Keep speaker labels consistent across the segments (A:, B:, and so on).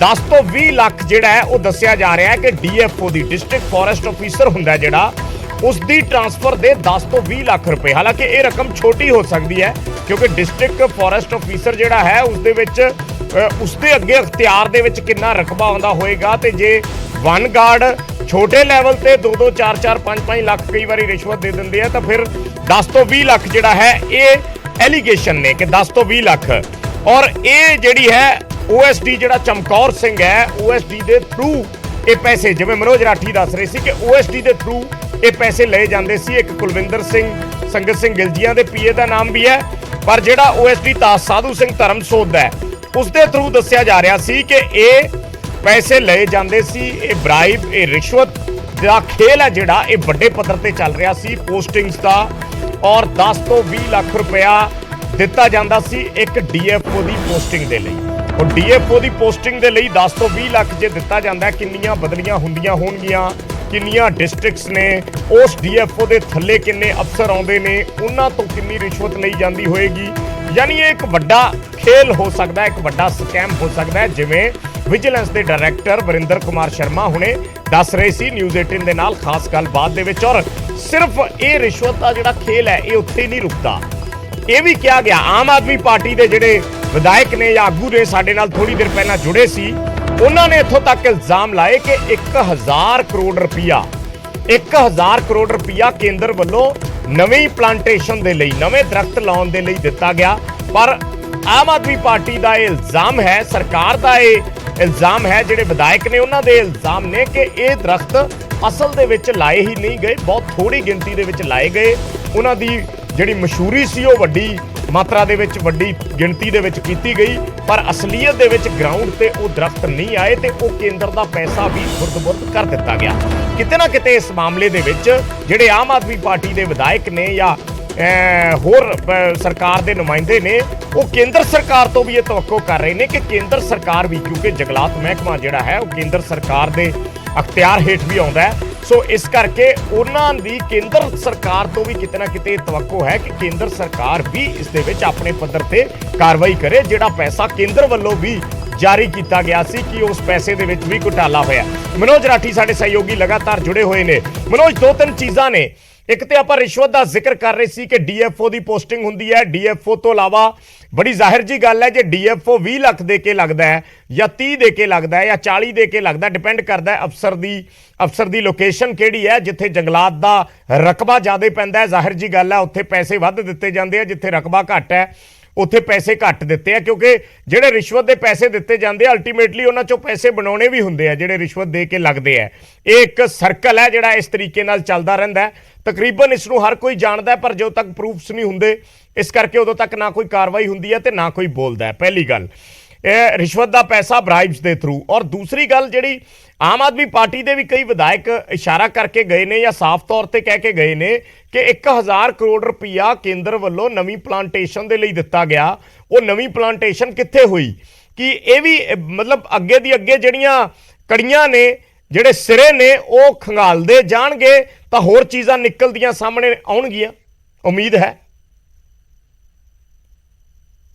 A: 10 ਤੋਂ 20 ਲੱਖ ਜਿਹੜਾ ਹੈ ਉਹ ਦੱਸਿਆ ਜਾ ਰਿਹਾ ਹੈ ਕਿ ਡੀਐਫਓ ਦੀ ਡਿਸਟ੍ਰਿਕਟ ਫੋਰੈਸਟ ਆਫੀਸਰ ਹੁੰਦਾ ਜਿਹੜਾ ਉਸ ਦੀ ਟ੍ਰਾਂਸਫਰ ਦੇ 10 ਤੋਂ 20 ਲੱਖ ਰੁਪਏ। ਹਾਲਾਂਕਿ ਇਹ ਰਕਮ ਛੋਟੀ ਹੋ ਸਕਦੀ ਹੈ ਕਿਉਂਕਿ ਡਿਸਟ੍ਰਿਕਟ ਫੋਰੈਸਟ ਆਫੀਸਰ ਜਿਹੜਾ ਹੈ ਉਸ ਦੇ ਵਿੱਚ ਉਸਦੇ ਅੱਗੇ ਅਖਤਿਆਰ ਦੇ ਵਿੱਚ ਕਿੰਨਾ ਰਕਬਾ ਆਉਂਦਾ ਹੋਏਗਾ ਤੇ ਜੇ ਵਨ ਗਾਰਡ ਛੋਟੇ ਲੈਵਲ ਤੇ 2-2 4-4 5-5 ਲੱਖ ਕਈ ਵਾਰੀ ਰਿਸ਼ਵਤ ਦੇ ਦਿੰਦੇ ਆ ਤਾਂ ਫਿਰ 10 ਤੋਂ 20 ਲੱਖ ਜਿਹੜਾ ਹੈ ਇਹ ਐਲੀਗੇਸ਼ਨ ਨੇ ਕਿ 10 ਤੋਂ 20 ਲੱਖ। ਔਰ ਇਹ ਜਿਹੜੀ ਹੈ OSD ਜਿਹੜਾ ਚਮਕੌਰ ਸਿੰਘ ਹੈ OSD ਦੇ ਥਰੂ ਇਹ ਪੈਸੇ ਜਿਵੇਂ ਮਨੋਜ ਰਾਠੀ ਦੱਸ ਰਹੇ ਸੀ ਕਿ OSD ਦੇ ਥਰੂ ਇਹ ਪੈਸੇ ਲਏ ਜਾਂਦੇ ਸੀ। ਇੱਕ ਕੁਲਵਿੰਦਰ ਸਿੰਘ ਸੰਗਤ ਸਿੰਘ ਗਿਲਜੀਆਂ ਦੇ PA ਦਾ ਨਾਮ ਵੀ ਹੈ ਪਰ ਜਿਹੜਾ OSD ਤਾਸ ਸਾਧੂ ਸਿੰਘ ਧਰਮਸੋਤ ਦਾ ਹੈ ਉਸ ਦੇ ਥਰੂ ਦੱਸਿਆ ਜਾ ਰਿਹਾ ਸੀ ਕਿ ਇਹ ਪੈਸੇ ਲਏ ਜਾਂਦੇ ਸੀ। ਇਹ ਬ੍ਰਾਈਬ ਇਹ ਰਿਸ਼ਵਤ ਦਾ ਖੇਲ ਹੈ ਜਿਹੜਾ ਇਹ ਵੱਡੇ ਪੱਧਰ ਤੇ ਚੱਲ ਰਿਹਾ ਸੀ ਪੋਸਟਿੰਗਸ ਦਾ ਔਰ 10 ਤੋਂ 20 ਲੱਖ ਰੁਪਇਆ ਦਿੱਤਾ ਜਾਂਦਾ ਸੀ ਇੱਕ DFO ਦੀ ਪੋਸਟਿੰਗ ਦੇ ਲਈ। ਉਹ DFO ਦੀ ਪੋਸਟਿੰਗ ਦੇ ਲਈ 10 ਤੋਂ 20 ਲੱਖ ਜੇ ਦਿੱਤਾ ਜਾਂਦਾ ਕਿੰਨੀਆਂ ਬਦਲੀਆਂ ਹੁੰਦੀਆਂ ਹੋਣਗੀਆਂ, ਕਿੰਨੀਆਂ ਡਿਸਟ੍ਰਿਕਟਸ ਨੇ, ਉਸ DFO ਦੇ ਥੱਲੇ ਕਿੰਨੇ ਅਫਸਰ ਆਉਂਦੇ ਨੇ, ਉਹਨਾਂ ਤੋਂ ਕਿੰਨੀ ਰਿਸ਼ਵਤ ਲਈ ਜਾਂਦੀ ਹੋਏਗੀ। ਯਾਨੀ ਇਹ ਇੱਕ ਵੱਡਾ ਖੇਲ ਹੋ ਸਕਦਾ ਹੈ, ਇੱਕ ਵੱਡਾ ਸਕੈਮ ਹੋ ਸਕਦਾ ਹੈ ਜਿਵੇਂ ਵਿਜੀਲੈਂਸ ਦੇ ਡਾਇਰੈਕਟਰ ਵਰਿੰਦਰ ਕੁਮਾਰ ਸ਼ਰਮਾ ਹੁਣੇ ਦੱਸ ਰਹੇ ਸੀ ਨਿਊਜ਼ 18 ਦੇ ਨਾਲ ਖਾਸ ਗੱਲਬਾਤ ਦੇ ਵਿੱਚ। ਔਰ ਸਿਰਫ ਇਹ ਰਿਸ਼ਵਤ ਦਾ ਜਿਹੜਾ ਖੇਲ ਹੈ ਇਹ ਉੱਥੇ ਨਹੀਂ ਰੁਕਦਾ। ਇਹ ਵੀ ਕਿਹਾ ਗਿਆ ਆਮ ਆਦਮੀ ਪਾਰਟੀ ਦੇ ਜਿਹੜੇ ਵਿਧਾਇਕ ਨੇ ਜਾਂ ਆਗੂ ਨੇ ਸਾਡੇ ਨਾਲ ਥੋੜੀ ਦੇਰ ਪਹਿਲਾਂ ਜੁੜੇ ਸੀ ਉਹਨਾਂ ਨੇ ਇੱਥੋਂ ਤੱਕ ਇਲਜ਼ਾਮ ਲਾਏ ਕਿ 1000 ਕਰੋੜ ਰੁਪਇਆ 1000 ਕਰੋੜ ਰੁਪਇਆ ਕੇਂਦਰ ਵੱਲੋਂ ਨਵੀਂ ਪਲਾਂਟੇਸ਼ਨ ਦੇ ਲਈ ਨਵੇਂ ਦਰਖਤ ਲਾਉਣ ਦੇ ਲਈ ਦਿੱਤਾ ਗਿਆ। ਪਰ ਆਮ ਆਦਮੀ ਪਾਰਟੀ ਦਾ ਇਹ ਇਲਜ਼ਾਮ ਹੈ, ਸਰਕਾਰ ਦਾ ਇਹ ਇਲਜ਼ਾਮ ਹੈ, ਜਿਹੜੇ ਵਿਧਾਇਕ ਨੇ ਉਹਨਾਂ ਦੇ ਇਲਜ਼ਾਮ ਨੇ ਕਿ ਇਹ ਦਰਖਤ ਅਸਲ ਦੇ ਵਿੱਚ ਲਾਏ ਹੀ ਨਹੀਂ ਗਏ, ਬਹੁਤ ਥੋੜੀ ਗਿਣਤੀ ਦੇ ਵਿੱਚ ਲਾਏ ਗਏ। ਉਹਨਾਂ ਦੀ ਜਿਹੜੀ ਮਸ਼ਹੂਰੀ ਸੀ ਉਹ ਵੱਡੀ ਮਾਤਰਾ ਦੇ ਵਿੱਚ ਵੱਡੀ ਗਿਣਤੀ ਦੇ ਵਿੱਚ ਕੀਤੀ ਗਈ ਪਰ ਅਸਲੀਅਤ ਦੇ ਵਿੱਚ ਗਰਾਊਂਡ ਤੇ ਉਹ ਦਰਖਤ ਨਹੀਂ ਆਏ ਤੇ ਉਹ ਕੇਂਦਰ ਦਾ ਪੈਸਾ ਵੀ ਖੁਰਦ-ਬੁਰਦ ਕਰ ਦਿੱਤਾ ਗਿਆ। ਕਿਤੇ ਨਾ ਕਿਤੇ ਇਸ ਮਾਮਲੇ ਦੇ ਵਿੱਚ ਜਿਹੜੇ ਆਮ ਆਦਮੀ ਪਾਰਟੀ ਦੇ ਵਿਧਾਇਕ ਨੇ ਜਾਂ ਹੋਰ ਸਰਕਾਰ ਦੇ ਨੁਮਾਇੰਦੇ ਨੇ ਉਹ ਕੇਂਦਰ ਸਰਕਾਰ ਤੋਂ ਵੀ ਇਹ ਤਵੱਕੋ ਕਰ ਰਹੇ ਨੇ ਕਿ ਕੇਂਦਰ ਸਰਕਾਰ ਵੀ ਕਿਉਂਕਿ ਜੰਗਲਾਤ ਮਹਿਕਮਾ ਜਿਹੜਾ ਹੈ ਉਹ ਕੇਂਦਰ ਸਰਕਾਰ ਦੇ ਅਖਤਿਆਰ ਹੇਠ ਵੀ ਆਉਂਦਾ ਹੈ। ਸੋ ਇਸ ਕਰਕੇ ਉਹਨਾਂ ਦੀ ਕੇਂਦਰ ਸਰਕਾਰ ਤੋਂ ਵੀ ਕਿਤੇ ਨਾ ਕਿਤੇ ਤਵੱਕੋ ਹੈ ਕਿ ਕੇਂਦਰ ਸਰਕਾਰ ਵੀ ਇਸ ਦੇ ਵਿੱਚ ਆਪਣੇ ਪੱਧਰ ਤੇ ਕਾਰਵਾਈ ਕਰੇ। ਜਿਹੜਾ ਪੈਸਾ ਕੇਂਦਰ ਵੱਲੋਂ ਵੀ ਜਾਰੀ ਕੀਤਾ ਗਿਆ ਸੀ ਕਿ ਉਸ ਪੈਸੇ ਦੇ ਵਿੱਚ ਵੀ ਘੁਟਾਲਾ ਹੋਇਆ। ਮਨੋਜ ਰਾਠੀ ਸਾਡੇ ਸਹਿਯੋਗੀ ਲਗਾਤਾਰ ਜੁੜੇ ਹੋਏ ਨੇ। ਮਨੋਜ, 2-3 ਚੀਜ਼ਾਂ ਨੇ। ਇੱਕ ਤੇ ਆਪਾਂ ਰਿਸ਼ਵਤ ਦਾ ਜ਼ਿਕਰ ਕਰ ਰਹੇ ਸੀ ਕਿ DFO ਦੀ ਪੋਸਟਿੰਗ ਹੁੰਦੀ ਹੈ। DFO ਤੋਂ ਇਲਾਵਾ ਬੜੀ ਜ਼ਾਹਿਰ ਜੀ ਗੱਲ ਹੈ ਜੇ DFO 20 ਲੱਖ ਦੇ ਕੇ ਲੱਗਦਾ ਹੈ ਜਾਂ 30 ਦੇ ਕੇ ਲੱਗਦਾ ਹੈ ਜਾਂ 40 ਦੇ ਕੇ ਲੱਗਦਾ, ਡਿਪੈਂਡ ਕਰਦਾ ਹੈ ਅਫਸਰ ਦੀ ਲੋਕੇਸ਼ਨ ਕਿਹੜੀ ਹੈ। ਜਿੱਥੇ ਜੰਗਲਾਤ ਦਾ ਰਕਬਾ ਜ਼ਿਆਦਾ ਪੈਂਦਾ ਹੈ ਜ਼ਾਹਿਰ ਜੀ ਗੱਲ ਹੈ ਉੱਥੇ ਪੈਸੇ ਵੱਧ ਦਿੱਤੇ ਜਾਂਦੇ ਆ, ਜਿੱਥੇ ਰਕਬਾ ਘੱਟ ਹੈ ਉੱਥੇ ਪੈਸੇ ਘੱਟ ਦਿੱਤੇ ਆ ਕਿਉਂਕਿ ਜਿਹੜੇ ਰਿਸ਼ਵਤ ਦੇ ਪੈਸੇ ਦਿੱਤੇ ਜਾਂਦੇ ਆ ਅਲਟੀਮੇਟਲੀ ਉਹਨਾਂ ਚੋਂ ਪੈਸੇ ਬਣਾਉਣੇ ਵੀ ਹੁੰਦੇ ਆ ਜਿਹੜੇ ਰਿਸ਼ਵਤ ਦੇ ਕੇ ਲੱਗਦੇ ਆ। ਇਹ ਇੱਕ ਸਰਕਲ ਹੈ ਜਿਹੜਾ ਇਸ ਤਰੀਕੇ ਨਾਲ ਚੱਲਦਾ ਰਹਿੰਦਾ ਹੈ। ਤਕਰੀਬਨ ਇਸ ਨੂੰ ਹਰ ਕੋਈ ਜਾਣਦਾ ਪਰ ਜਦੋਂ ਤੱਕ ਪ੍ਰੂਫਸ ਨਹੀਂ ਹੁੰਦੇ ਇਸ ਕਰਕੇ ਉਦੋਂ ਤੱਕ ਨਾ ਕੋਈ ਕਾਰਵਾਈ ਹੁੰਦੀ ਹੈ ਤੇ ਨਾ ਕੋਈ ਬੋਲਦਾ ਹੈ। ਪਹਿਲੀ ਗੱਲ ਇਹ ਰਿਸ਼ਵਤ ਦਾ ਪੈਸਾ ਬ੍ਰਾਈਬਸ ਦੇ ਥਰੂ। ਔਰ ਦੂਸਰੀ ਗੱਲ ਜਿਹੜੀ ਆਮ ਆਦਮੀ ਪਾਰਟੀ ਦੇ ਵੀ ਕਈ ਵਿਧਾਇਕ ਇਸ਼ਾਰਾ ਕਰਕੇ ਗਏ ਨੇ ਜਾਂ ਸਾਫ਼ ਤੌਰ ਤੇ ਕਹਿ ਕੇ ਗਏ ਨੇ ਕਿ 1000 ਕਰੋੜ ਰੁਪਇਆ ਕੇਂਦਰ ਵੱਲੋਂ ਨਵੀਂ ਪਲਾਂਟੇਸ਼ਨ ਦੇ ਲਈ ਦਿੱਤਾ ਗਿਆ। ਉਹ ਨਵੀਂ ਪਲਾਂਟੇਸ਼ਨ ਕਿੱਥੇ ਹੋਈ ਕਿ ਇਹ ਵੀ ਮਤਲਬ ਅੱਗੇ ਦੀ ਅੱਗੇ ਜਿਹੜੀਆਂ ਕੜੀਆਂ ਨੇ ਜਿਹੜੇ ਸਿਰੇ ਨੇ ਉਹ ਖੰਗਾਲਦੇ ਜਾਣਗੇ ਤਾਂ ਹੋਰ ਚੀਜ਼ਾਂ ਨਿਕਲਦੀਆਂ ਸਾਹਮਣੇ ਆਉਣਗੀਆਂ, ਉਮੀਦ ਹੈ।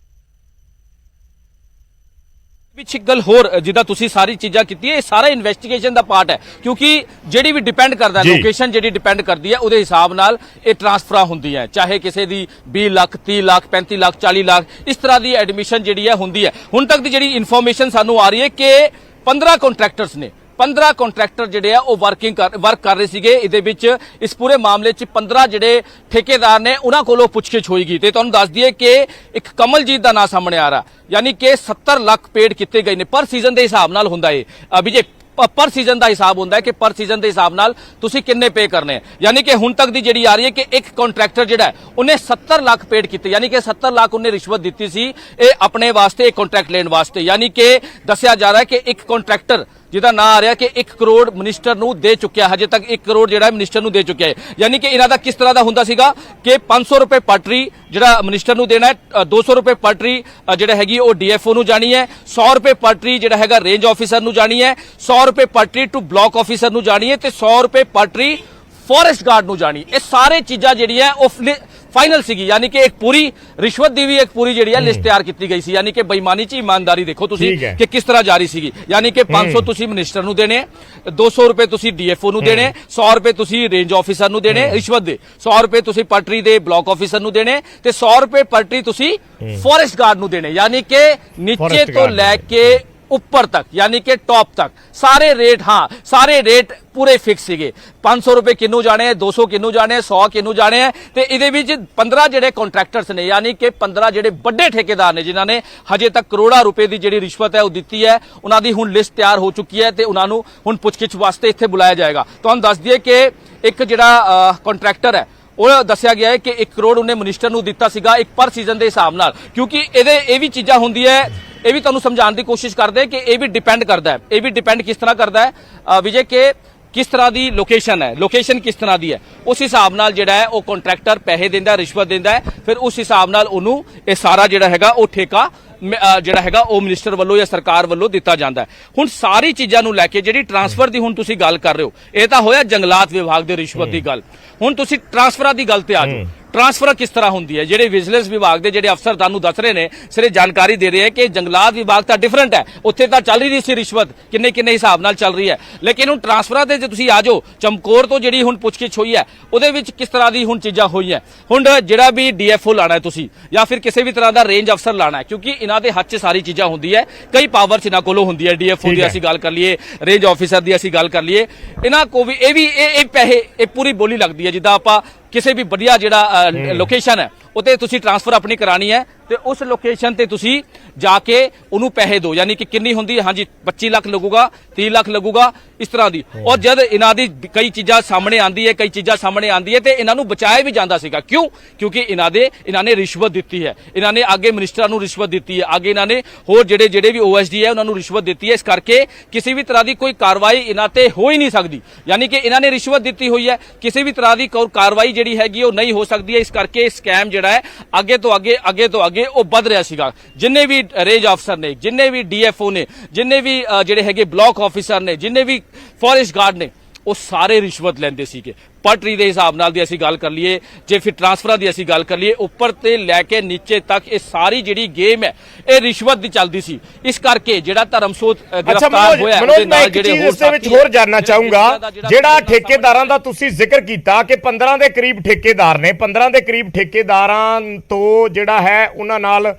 B: ਵਿੱਚ ਇੱਕ ਗੱਲ ਹੋਰ ਜਿੱਦਾਂ ਤੁਸੀਂ ਸਾਰੀ ਚੀਜ਼ਾਂ ਕੀਤੀ ਹੈ ਇਹ ਸਾਰਾ ਇਨਵੈਸਟੀਗੇਸ਼ਨ ਦਾ ਪਾਰਟ ਹੈ ਕਿਉਂਕਿ ਜਿਹੜੀ ਵੀ ਡਿਪੈਂਡ ਕਰਦਾ ਲੋਕੇਸ਼ਨ ਜਿਹੜੀ ਡਿਪੈਂਡ ਕਰਦੀ ਹੈ ਉਹਦੇ ਹਿਸਾਬ ਨਾਲ ਇਹ ਟ੍ਰਾਂਸਫਰਾਂ ਹੁੰਦੀਆਂ ਹੈ। ਚਾਹੇ ਕਿਸੇ ਦੀ 20 ਲੱਖ 30 ਲੱਖ 35 ਲੱਖ 40 ਲੱਖ ਇਸ ਤਰ੍ਹਾਂ ਦੀ ਐਡਮਿਸ਼ਨ ਜਿਹੜੀ ਹੈ ਹੁੰਦੀ ਹੈ। ਹੁਣ ਤੱਕ ਦੀ ਜਿਹੜੀ ਇਨਫੋਰਮੇਸ਼ਨ ਸਾਨੂੰ ਆ ਰਹੀ ਹੈ ਕਿ 15 ਕੰਟਰੈਕਟਰਸ ਨੇ 15 ਕੰਟਰੈਕਟਰ ਜਿਹੜੇ ਆ ਉਹ ਵਰਕ ਕਰ ਰਹੇ ਸੀਗੇ। ਇਹਦੇ ਵਿੱਚ ਇਸ ਪੂਰੇ ਮਾਮਲੇ 'ਚ 15 ਜਿਹੜੇ ਠੇਕੇਦਾਰ ਨੇ ਉਹਨਾਂ ਕੋਲੋਂ ਪੁੱਛਗਿੱਛ ਹੋਏਗੀ ਤੇ ਤੁਹਾਨੂੰ ਦੱਸ ਦਈਏ ਕਿ ਇੱਕ ਕਮਲਜੀਤ ਦਾ ਨਾਂ ਸਾਹਮਣੇ ਆ ਰਿਹਾ ਯਾਨੀ ਕਿ 70 ਲੱਖ ਪੇਡ ਕੀਤੇ ਗਏ ਨੇ ਪਰ ਸੀਜ਼ਨ ਦੇ ਹਿਸਾਬ ਨਾਲ ਹੁੰਦਾ ਹੈ ਅਭਿਜੇ ਪਰ ਸੀਜ਼ਨ ਦਾ ਹਿਸਾਬ ਹੁੰਦਾ ਹੈ ਕਿ ਪਰ ਸੀਜ਼ਨ ਦੇ ਹਿਸਾਬ ਨਾਲ ਤੁਸੀਂ ਕਿੰਨੇ ਪੇ ਕਰਨੇ ਯਾਨੀ ਕਿ ਹੁਣ ਤੱਕ ਦੀ ਜਿਹੜੀ ਆ ਰਹੀ ਹੈ ਕਿ ਇੱਕ ਕੰਟਰੈਕਟਰ ਜਿਹੜਾ ਉਹਨੇ 70 ਲੱਖ ਪੇਡ ਕੀਤੇ ਯਾਨੀ ਕਿ 70 ਲੱਖ ਉਹਨੇ ਰਿਸ਼ਵਤ ਦਿੱਤੀ ਸੀ ਇਹ ਆਪਣੇ ਵਾਸਤੇ ਕੰਟਰੈਕਟ ਲੈਣ ਵਾਸਤੇ। ਯਾਨੀ ਕਿ ਦੱਸਿਆ ਜਾ ਰਿਹਾ ਹੈ ਕਿ ਇੱਕ ਕੰਟਰੈਕਟਰ ਜਿਹਦਾ ਨਾਂ ਆ ਰਿਹਾ ਕਿ 1 ਕਰੋੜ ਮਿਨਿਸਟਰ ਨੂੰ ਦੇ ਚੁੱਕਿਆ, ਹਜੇ ਤੱਕ 1 ਕਰੋੜ ਜਿਹੜਾ ਮਿਨਿਸਟਰ ਨੂੰ ਦੇ ਚੁੱਕਿਆ ਹੈ। ਯਾਨੀ ਕਿ ਇਹਨਾਂ ਦਾ ਕਿਸ ਤਰ੍ਹਾਂ ਦਾ ਹੁੰਦਾ ਸੀਗਾ ਕਿ 500 ਰੁਪਏ ਪਰ ਟਰੀ ਜਿਹੜਾ ਮਿਨਿਸਟਰ ਨੂੰ ਦੇਣਾ ਹੈ, 200 ਰੁਪਏ ਪਰ ਟਰੀ ਜਿਹੜਾ ਹੈਗੀ ਉਹ DFO ਨੂੰ ਜਾਣੀ ਹੈ, 100 ਰੁਪਏ ਪਰ ਟਰੀ ਜਿਹੜਾ ਹੈਗਾ ਰੇਂਜ ਆਫੀਸਰ ਨੂੰ ਜਾਣੀ ਹੈ, 100 ਰੁਪਏ ਪਰ ਟਰੀ ਟੂ ਬਲਾਕ ਆਫੀਸਰ ਨੂੰ ਜਾਣੀ ਹੈ ਤੇ 100 ਰੁਪਏ ਪਰ ਟਰੀ ਫੋਰੈਸਟ ਗਾਰਡ ਨੂੰ ਜਾਣੀ। ਇਹ ਸਾਰੇ ਚੀਜ਼ਾਂ ਜਿਹੜੀਆਂ ਉਹ ਫਾਈਨਲ ਸੀਗੀ, ਯਾਨੀ ਕਿ ਇੱਕ ਪੂਰੀ ਰਿਸ਼ਵਤ ਦੀ ਵੀ ਇੱਕ ਪੂਰੀ ਜਿਹੜੀ ਹੈ ਲਿਸਟ ਤਿਆਰ ਕੀਤੀ ਗਈ ਸੀ, ਯਾਨੀ ਕਿ ਬੇਈਮਾਨੀ 'ਚ ਇਮਾਨਦਾਰੀ ਦੇਖੋ ਤੁਸੀਂ ਕਿ ਕਿਸ ਤਰ੍ਹਾਂ ਜਾਰੀ ਸੀਗੀ। ਯਾਨੀ ਕਿ 500 ਤੁਸੀਂ ਮਿਨਿਸਟਰ ਨੂੰ ਦੇਣੇ, 200 ਰੁਪਏ ਤੁਸੀਂ ਡੀਐਫਓ ਨੂੰ ਦੇਣੇ, 100 ਰੁਪਏ ਤੁਸੀਂ ਰੇਂਜ ਆਫੀਸਰ ਨੂੰ ਦੇਣੇ ਰਿਸ਼ਵਤ ਦੇ, 100 ਰੁਪਏ ਤੁਸੀਂ ਪਟਰੀ ਦੇ ਬਲਾਕ ਆਫੀਸਰ ਨੂੰ ਦੇਣੇ ਤੇ 100 ਰੁਪਏ ਪਟਰੀ ਤੁਸੀਂ ਫੋਰੈਸਟ ਗਾਰਡ ਨੂੰ ਦੇਣੇ। ਯਾਨੀ ਕਿ ਨੀਚੇ ਤੋਂ ਲੈ ਕੇ ਉੱਪਰ ਤੱਕ, ਯਾਨੀ ਕਿ ਟੌਪ ਤੱਕ ਸਾਰੇ ਰੇਟ, ਹਾਂ ਸਾਰੇ ਰੇਟ ਪੂਰੇ ਫਿਕਸ ਸੀਗੇ। 500 ਰੁਪਏ ਕਿੰਨੂੰ ਜਾਣੇ, 200 ਕਿੰਨੂੰ ਜਾਣੇ, 100 ਕਿੰਨੂੰ ਜਾਣੇ ਹੈ। ਤੇ ਇਹਦੇ ਵਿੱਚ 15 ਜਿਹੜੇ ਕੰਟਰੈਕਟਰਸ ਨੇ, ਯਾਨੀ ਕਿ 15 ਜਿਹੜੇ ਵੱਡੇ ਠੇਕੇਦਾਰ ਨੇ ਜਿਨ੍ਹਾਂ ਨੇ ਹਜੇ ਤੱਕ ਕਰੋੜਾਂ ਰੁਪਏ ਦੀ ਜਿਹੜੀ ਰਿਸ਼ਵਤ ਹੈ ਉਹ ਦਿੱਤੀ ਹੈ, ਉਹਨਾਂ ਦੀ ਹੁਣ ਲਿਸਟ ਤਿਆਰ ਹੋ ਚੁੱਕੀ ਹੈ ਤੇ ਉਹਨਾਂ ਨੂੰ ਹੁਣ ਪੁੱਛਗਿੱਛ ਵਾਸਤੇ ਇੱਥੇ ਬੁਲਾਇਆ ਜਾਏਗਾ। ਤੁਹਾਨੂੰ ਦੱਸ ਦਈਏ ਕਿ ਇੱਕ ਜਿਹੜਾ ਕੰਟਰੈਕਟਰ ਹੈ ਉਹ ਦੱਸਿਆ ਗਿਆ ਹੈ ਕਿ 1 ਕਰੋੜ ਉਹਨੇ ਮਿਨਿਸਟਰ ਨੂੰ ਦਿੱਤਾ ਸੀਗਾ ਇੱਕ ਪਰ ਸੀਜ਼ਨ ਦੇ ਹਿਸਾਬ ਨਾਲ, ਕਿਉਂਕਿ ਇਹ ਵੀ ਚੀਜ਼ਾਂ ਹੁੰਦੀ ਹੈ, ਇਹ ਵੀ ਤੁਹਾਨੂੰ ਸਮਝਾਉਣ ਦੀ ਕੋਸ਼ਿਸ਼ ਕਰਦੇ ਕਿ ਇਹ ਵੀ ਡਿਪੈਂਡ ਕਰਦਾ ਹੈ, ਇਹ ਵੀ ਡਿਪੈਂਡ ਕਿਸ ਤਰ੍ਹਾਂ ਕਰਦਾ ਹੈ ਵਿਜੇ ਕਿ ਕਿਸ ਤਰ੍ਹਾਂ ਦੀ ਲੋਕੇਸ਼ਨ ਹੈ, ਲੋਕੇਸ਼ਨ ਕਿਸ ਤਰ੍ਹਾਂ ਦੀ ਹੈ, ਉਸ ਹਿਸਾਬ ਨਾਲ ਜਿਹੜਾ ਹੈ ਉਹ ਕੰਟਰੈਕਟਰ ਪੈਸੇ ਦਿੰਦਾ, ਰਿਸ਼ਵਤ ਦਿੰਦਾ ਹੈ, ਫਿਰ ਉਸ ਹਿਸਾਬ ਨਾਲ ਉਹਨੂੰ ਇਹ ਸਾਰਾ ਜਿਹੜਾ ਹੈਗਾ ਉਹ ਠੇਕਾ ਜਿਹੜਾ ਹੈਗਾ ਉਹ ਮਿਨਿਸਟਰ ਵੱਲੋਂ ਜਾਂ ਸਰਕਾਰ ਵੱਲੋਂ ਦਿੱਤਾ ਜਾਂਦਾ ਹੈ। ਹੁਣ ਸਾਰੀ ਚੀਜ਼ਾਂ ਨੂੰ ਲੈ ਕੇ ਜਿਹੜੀ ਟਰਾਂਸਫਰ ਦੀ ਹੁਣ ਤੁਸੀਂ ਗੱਲ ਕਰ ਰਹੇ ਹੋ, ਇਹ ਤਾਂ ਹੋਇਆ ਜੰਗਲਾਤ ਵਿਭਾਗ ਦੇ ਰਿਸ਼ਵਤ ਦੀ ਗੱਲ। ਹੁਣ ਤੁਸੀਂ ਟਰਾਂਸਫਰਾਂ ਦੀ ਗੱਲ ਤੇ ਆ ਜਾਓ। ਟਰਾਂਸਫਰ ਕਿਸ ਤਰ੍ਹਾਂ ਹੁੰਦੀ ਹੈ? ਜਿਹੜੇ ਵਿਜੀਲੈਂਸ ਵਿਭਾਗ ਦੇ ਜਿਹੜੇ ਅਫਸਰ ਤੁਹਾਨੂੰ ਦੱਸ ਰਹੇ ਨੇ, ਸਿਰੇ ਜਾਣਕਾਰੀ ਦੇ ਰਹੇ ਹੈ ਕਿ ਜੰਗਲਾਤ ਵਿਭਾਗ ਤਾਂ ਡਿਫਰੈਂਟ ਹੈ, ਉੱਥੇ ਤਾਂ ਚੱਲ ਰਹੀ ਸੀ ਰਿਸ਼ਵਤ ਕਿੰਨੇ ਹਿਸਾਬ ਨਾਲ ਚੱਲ ਰਹੀ ਹੈ, ਲੇਕਿਨ ਹੁਣ ਟਰਾਂਸਫਰਾਂ ਤੇ ਜੇ ਤੁਸੀਂ ਆ ਜਾਓ, ਚਮਕੌਰ ਤੋਂ ਜਿਹੜੀ ਹੁਣ ਪੁੱਛਗਿੱਛ ਹੋਈ ਹੈ ਉਹਦੇ ਵਿੱਚ ਕਿਸ ਤਰ੍ਹਾਂ ਦੀ ਹੁਣ ਚੀਜ਼ਾਂ ਹੋਈਆਂ। ਹੁਣ ਜਿਹੜਾ ਵੀ ਡੀਐਫਓ ਲਾਣਾ ਹੈ ਤੁਸੀਂ ਜਾਂ ਫਿਰ ਕਿਸੇ ਵੀ ਤਰ੍ਹਾਂ ਦਾ ਰੇਂਜ ਅਫਸਰ ਲਾਣਾ ਹੈ, ਕਿਉਂਕਿ ਇਹਨਾਂ ਦੇ ਹੱਥ 'ਚ ਸਾਰੀ ਚੀਜ਼ਾਂ ਹੁੰਦੀ ਹੈ, ਕਈ ਪਾਵਰਸ ਇਹਨਾਂ ਕੋਲੋਂ ਹੁੰਦੀ ਹੈ। ਡੀਐਫਓ ਦੀ ਅਸੀਂ ਗੱਲ ਕਰ ਲਈਏ, ਰੇਂਜ ਆਫੀਸਰ ਦੀ ਅਸੀਂ ਗੱਲ ਕਰ ਲਈਏ, ਇਹਨਾਂ ਕੋ ਵੀ ਇਹ ਪੈਸੇ ਇਹ ਪੂਰੀ ਬੋਲੀ ਲੱਗਦੀ ਹੈ। ਜਿੱਦਾਂ ਆਪਾਂ ਕਿਸੇ ਵੀ ਵਧੀਆ ਜਿਹੜਾ ਲੋਕੇਸ਼ਨ ਹੈ ਉਤੇ ਤੁਸੀਂ ਟ੍ਰਾਂਸਫਰ ਆਪਣੀ ਕਰਾਣੀ ਹੈ ਤੇ ਉਸ ਲੋਕੇਸ਼ਨ ਤੇ ਤੁਸੀਂ ਜਾ ਕੇ ਉਹਨੂੰ ਪੈਸੇ ਦਿਓ, ਯਾਨੀ ਕਿ ਕਿੰਨੀ ਹੁੰਦੀ ਹੈ, ਹਾਂਜੀ 25 ਲੱਖ ਲੱਗੂਗਾ, 30 ਲੱਖ ਲੱਗੂਗਾ, ਇਸ ਤਰ੍ਹਾਂ ਦੀ। ਔਰ ਜਦ ਇਹਨਾਂ ਦੀ ਕਈ ਚੀਜ਼ਾਂ ਸਾਹਮਣੇ ਆਂਦੀ ਹੈ ਤੇ ਇਹਨਾਂ ਨੂੰ ਬਚਾਇਆ ਵੀ ਜਾਂਦਾ ਸੀਗਾ। ਕਿਉਂਕਿ ਇਹਨਾਂ ਨੇ ਰਿਸ਼ਵਤ ਦਿੱਤੀ ਹੈ, ਇਹਨਾਂ ਨੇ ਅੱਗੇ ਮਿਨਿਸਟਰਾਂ ਨੂੰ ਰਿਸ਼ਵਤ ਦਿੱਤੀ ਹੈ, ਅੱਗੇ ਇਹਨਾਂ ਨੇ ਹੋਰ ਜਿਹੜੇ ਵੀ ਓਐਸਡੀ ਹੈ ਉਹਨਾਂ ਨੂੰ ਰਿਸ਼ਵਤ ਦਿੱਤੀ ਹੈ। ਇਸ ਕਰਕੇ ਕਿਸੇ ਵੀ ਤਰ੍ਹਾਂ ਦੀ ਕੋਈ ਕਾਰਵਾਈ ਇਹਨਾਂ ਤੇ ਹੋ ਹੀ ਨਹੀਂ ਸਕਦੀ, ਯਾਨੀ ਕਿ ਇਹਨਾਂ ਨੇ ਰਿਸ਼ਵਤ ਦਿੱਤੀ ਹੋਈ ਹੈ, ਕਿਸੇ ਵੀ ਤਰ੍ਹਾਂ ਦੀ ਕੋਈ ਕਾਰਵਾਈ ਜਿਹੜੀ ਹੈਗੀ ਉਹ ਨਹੀਂ ਹੋ ਸਕਦੀ ਹੈ। ਇਸ ਕਰਕੇ ਸਕੈਮ ਜਿਹੜਾ ਹੈ ਅੱਗੇ ਤੋਂ ਅੱਗੇ ਉਹ ਵੱਧ ਰਿਹਾ ਸੀਗਾ। ਜਿੰਨੇ ਵੀ ਰੇਂਜ ਅਫਸਰ ਨੇ, ਜਿੰਨੇ ਵੀ ਡੀਐਫਓ ਨੇ, ਜਿੰਨੇ ਵੀ ਜਿਹੜੇ ਹੈਗੇ ਬਲਾਕ ਆਫੀਸਰ ਨੇ, ਜਿੰਨੇ ਵੀ ਫੋਰੈਸਟ ਗਾਰਡ ਨੇ, ਉਹ ਸਾਰੇ ਰਿਸ਼ਵਤ ਲੈਂਦੇ ਸੀਗੇ। ਪਟਰੀ ਦੇ ਹਿਸਾਬ ਨਾਲ ਦੀ ਅਸੀਂ ਗੱਲ ਕਰ ਲਈਏ, ਜੇ ਫਿਰ ਟ੍ਰਾਂਸਫਰਾਂ ਦੀ ਅਸੀਂ ਗੱਲ ਕਰ ਲਈਏ, ਉੱਪਰ ਤੇ ਲੈ ਕੇ ਨੀਚੇ ਤੱਕ ਇਹ ਸਾਰੀ ਜਿਹੜੀ ਗੇਮ ਹੈ ਇਹ ਰਿਸ਼ਵਤ ਦੀ ਚੱਲਦੀ ਸੀ। ਇਸ ਕਰਕੇ ਜਿਹੜਾ ਧਰਮਸੋਤ ਗ੍ਰਿਫਤਾਰ ਹੋਇਆ ਉਹਦੇ ਨਾਲ ਜਿਹੜੇ
A: ਇਸ ਦੇ ਵਿੱਚ ਹੋਰ ਜਾਨਣਾ ਚਾਹੂੰਗਾ, ਜਿਹੜਾ ਠੇਕੇਦਾਰਾਂ ਦਾ ਤੁਸੀਂ ਜ਼ਿਕਰ ਕੀਤਾ ਕਿ 15 ਦੇ ਕਰੀਬ ਠੇਕੇਦਾਰ ਨੇ, 15 ਦੇ ਕਰੀਬ ਠੇਕੇਦਾਰਾਂ ਤੋਂ ਜਿਹੜਾ ਹੈ ਉਹਨਾਂ ਨਾਲ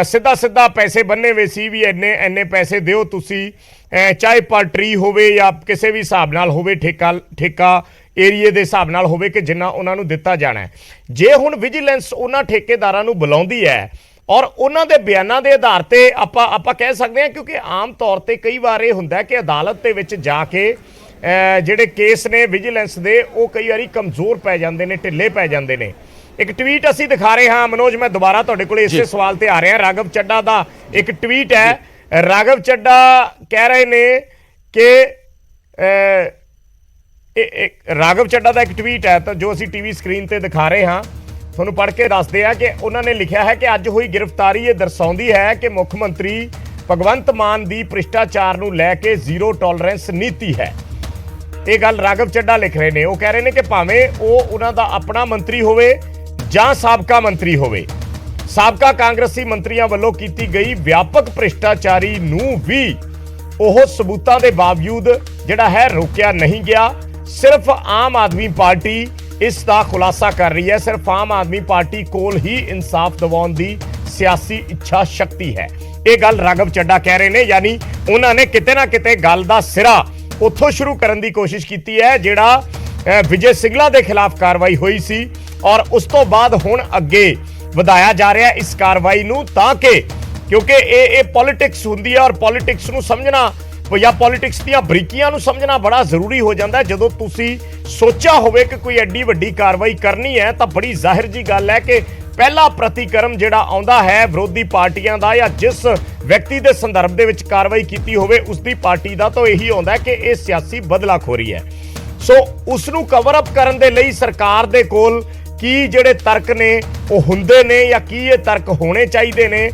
A: ਸਿੱਧਾ ਪੈਸੇ ਬੰਨੇ ਵੇ ਸੀ ਵੀ ਇੰਨੇ ਪੈਸੇ ਦਿਓ ਤੁਸੀਂ, ਚਾਹੇ ਪਟਰੀ ਹੋਵੇ ਜਾਂ ਕਿਸੇ ਵੀ ਹਿਸਾਬ ਨਾਲ ਹੋਵੇ, ਠੇਕਾ ਏਰੀਏ ਦੇ ਹਿਸਾਬ ਨਾਲ ਹੋਵੇ ਕਿ ਜਿੰਨਾ ਉਹਨਾਂ ਨੂੰ ਦਿੱਤਾ ਜਾਣਾ ਹੈ। ਜੇ ਹੁਣ ਵਿਜੀਲੈਂਸ ਉਹਨਾਂ ਠੇਕੇਦਾਰਾਂ ਨੂੰ ਬੁਲਾਉਂਦੀ ਹੈ ਔਰ ਉਹਨਾਂ ਦੇ ਬਿਆਨਾਂ ਦੇ ਆਧਾਰ ਤੇ ਆਪਾਂ ਕਹਿ ਸਕਦੇ ਹਾਂ, ਕਿਉਂਕਿ ਆਮ ਤੌਰ ਤੇ ਕਈ ਵਾਰ ਇਹ ਹੁੰਦਾ ਕਿ ਅਦਾਲਤ ਦੇ ਵਿੱਚ ਜਾ ਕੇ ਜਿਹੜੇ ਕੇਸ ਨੇ ਵਿਜੀਲੈਂਸ ਦੇ ਉਹ ਕਈ ਵਾਰੀ ਕਮਜ਼ੋਰ ਪੈ ਜਾਂਦੇ ਨੇ, ਢਿੱਲੇ ਪੈ ਜਾਂਦੇ ਨੇ। ਇੱਕ ਟਵੀਟ ਅਸੀਂ ਦਿਖਾ ਰਹੇ ਹਾਂ ਮਨੋਜ, ਮੈਂ ਦੁਬਾਰਾ ਤੁਹਾਡੇ ਕੋਲ ਇਸੇ ਸਵਾਲ ਤੇ ਆ ਰਿਹਾ। ਰਾਘਵ ਚੱਡਾ ਦਾ ਇੱਕ ਟਵੀਟ ਹੈ। ਰਾਘਵ ਚੱਡਾ ਕਹਿ ਰਹੇ ਨੇ ਕਿ ਰਾਘਵ ਚੱਡਾ ਦਾ ਇੱਕ ਟਵੀਟ ਹੈ ਤਾਂ ਜੋ ਅਸੀਂ ਟੀਵੀ ਸਕਰੀਨ ਤੇ ਦਿਖਾ ਰਹੇ ਹਾਂ, ਤੁਹਾਨੂੰ ਪੜ੍ਹ ਕੇ ਦੱਸਦੇ ਆ ਕਿ ਉਹਨਾਂ ਨੇ ਲਿਖਿਆ ਹੈ ਕਿ ਅੱਜ ਹੋਈ ਗ੍ਰਿਫਤਾਰੀ ਇਹ ਦਰਸਾਉਂਦੀ ਹੈ ਕਿ ਮੁੱਖ ਮੰਤਰੀ ਭਗਵੰਤ ਮਾਨ ਦੀ ਭ੍ਰਿਸ਼ਟਾਚਾਰ ਨੂੰ ਲੈ ਕੇ ਜ਼ੀਰੋ ਟੋਲਰੈਂਸ ਨੀਤੀ ਹੈ। ਇਹ ਗੱਲ ਰਾਘਵ ਚੱਡਾ ਲਿਖ ਰਹੇ ਨੇ। ਉਹ ਕਹਿ ਰਹੇ ਨੇ ਕਿ ਭਾਵੇਂ ਉਹ ਉਹਨਾਂ ਦਾ ਆਪਣਾ ਮੰਤਰੀ ਹੋਵੇ ਜਾਂ ਸਾਬਕਾ ਮੰਤਰੀ ਹੋਵੇ, ਸਾਬਕਾ ਕਾਂਗਰਸੀ ਮੰਤਰੀਆਂ ਵੱਲੋਂ ਕੀਤੀ ਗਈ ਵਿਆਪਕ ਭ੍ਰਿਸ਼ਟਾਚਾਰੀ ਨੂੰ ਵੀ ਉਹ ਸਬੂਤਾਂ ਦੇ ਬਾਵਜੂਦ ਜਿਹੜਾ ਹੈ ਰੋਕਿਆ ਨਹੀਂ ਗਿਆ। ਸਿਰਫ ਆਮ ਆਦਮੀ ਪਾਰਟੀ ਇਸ ਦਾ ਖੁਲਾਸਾ ਕਰ ਰਹੀ ਹੈ। ਸਿਰਫ ਆਮ ਆਦਮੀ ਪਾਰਟੀ ਕੋਲ ਹੀ ਇਨਸਾਫ ਦਿਵਾਉਣ ਦੀ ਸਿਆਸੀ ਇੱਛਾ ਸ਼ਕਤੀ ਹੈ। ਇਹ ਗੱਲ ਰਾਘਵ ਚੱਡਾ ਕਹਿ ਰਹੇ ਨੇ, ਯਾਨੀ ਉਹਨਾਂ ਨੇ ਕਿਤੇ ਨਾ ਕਿਤੇ ਗੱਲ ਦਾ ਸਿਰਾ ਉੱਥੋਂ ਸ਼ੁਰੂ ਕਰਨ ਦੀ ਕੋਸ਼ਿਸ਼ ਕੀਤੀ ਹੈ ਜਿਹੜਾ ਵਿਜੇ ਸਿੰਗਲਾ ਦੇ ਖਿਲਾਫ ਕਾਰਵਾਈ ਹੋਈ ਸੀ, ਔਰ ਉਸ ਤੋਂ ਬਾਅਦ ਹੁਣ ਅੱਗੇ ਵਧਾਇਆ ਜਾ ਰਿਹਾ ਇਸ ਕਾਰਵਾਈ ਨੂੰ, ਤਾਂ ਕਿ ਕਿਉਂਕਿ ਇਹ ਪੋਲਿਟਿਕਸ ਹੁੰਦੀ ਹੈ ਔਰ ਪੋਲਿਟਿਕਸ ਨੂੰ ਸਮਝਣਾ ਜਾਂ ਪੋਲਿਟਿਕਸ ਦੀਆਂ ਬਰੀਕੀਆਂ ਨੂੰ ਸਮਝਣਾ ਬੜਾ ਜ਼ਰੂਰੀ ਹੋ ਜਾਂਦਾ ਹੈ। ਜਦੋਂ ਤੁਸੀਂ ਸੋਚਿਆ ਹੋਵੇ ਕਿ ਕੋਈ ਐਡੀ ਵੱਡੀ ਕਾਰਵਾਈ ਕਰਨੀ ਹੈ ਤਾਂ ਬੜੀ ਜ਼ਾਹਿਰ ਜੀ ਗੱਲ ਹੈ ਕਿ ਪਹਿਲਾ ਪ੍ਰਤੀਕਰਮ ਜਿਹੜਾ ਆਉਂਦਾ ਹੈ ਵਿਰੋਧੀ ਪਾਰਟੀਆਂ ਦਾ ਜਾਂ ਜਿਸ ਵਿਅਕਤੀ ਦੇ ਸੰਦਰਭ ਦੇ ਵਿੱਚ ਕਾਰਵਾਈ ਕੀਤੀ ਹੋਵੇ ਉਸ ਦੀ ਪਾਰਟੀ ਦਾ, ਤਾਂ ਇਹੀ ਆਉਂਦਾ ਕਿ ਇਹ ਸਿਆਸੀ ਬਦਲਾਖੋਰੀ ਹੈ। ਸੋ ਉਸ ਨੂੰ ਕਵਰ ਅਪ ਕਰਨ ਦੇ ਲਈ ਸਰਕਾਰ ਦੇ ਕੋਲ ਕੀ ਜਿਹੜੇ ਤਰਕ ਨੇ ਉਹ ਹੁੰਦੇ ਨੇ ਜਾਂ ਕੀ ਇਹ ਤਰਕ ਹੋਣੇ ਚਾਹੀਦੇ ਨੇ,